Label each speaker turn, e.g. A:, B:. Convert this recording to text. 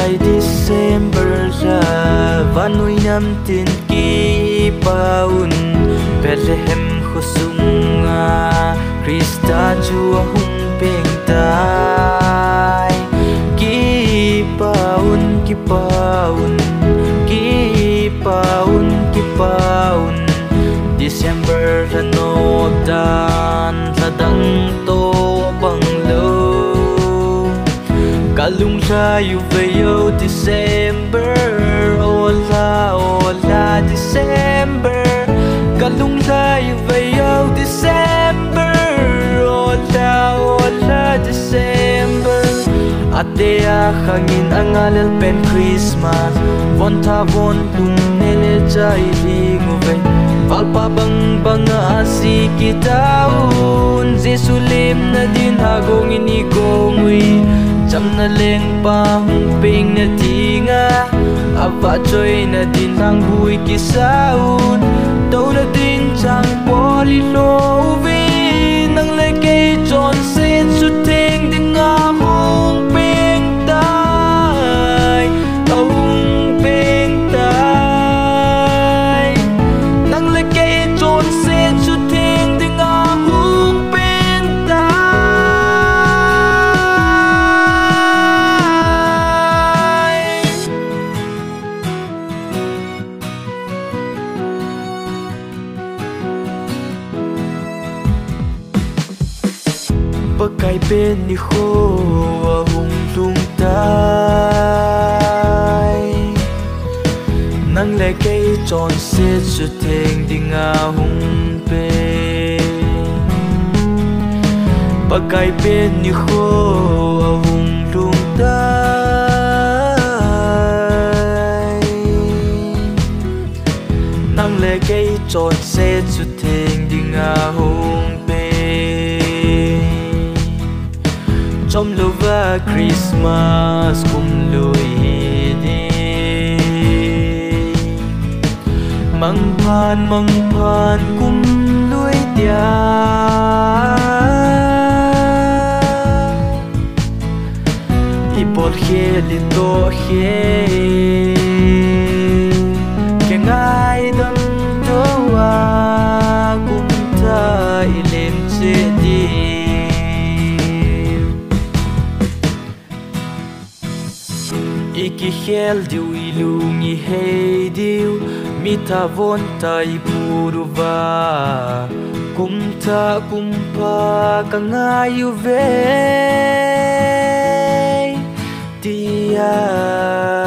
A: lai December ra vanui nam tin ki paun Bethlehem khusunga Krista chua hung peng tai ki paun ki paun ki paun ki paun December ra nộp dan ra đăng tô bằng lâu kalung ra yu về yo December ola December kalung ra yu về yo December ola December Atea khangin angalel pen Christmas von tha von tung nele chai lingu ve valpa bang banga asi kitaun Jesulim na din hagong ini gongui cham na leng pa hung ping na tinga ava choi na din lang bui kisaun đâu na din chang poli lo vi nang le ke John sen su theng ding nga hung ping tai hung ping tai nang le ke John sen su theng ding nga hung ping tai Pakai bên ni khô hung lung tai nang le cây tròn xếp su theng đi nga hung bên Pakai bên ni khô hung lung tai nang le cây tròn xếp su theng đi nga hung trong lâu và Christmas cùng lùi đi mang phan cùng lùi tia hi bột khê li to khê cái ngày đâm toa cùng ta lên chết đi Iki hel diu ilungi hei diu mita von tai puruva kumta kumpa kangayu ve dia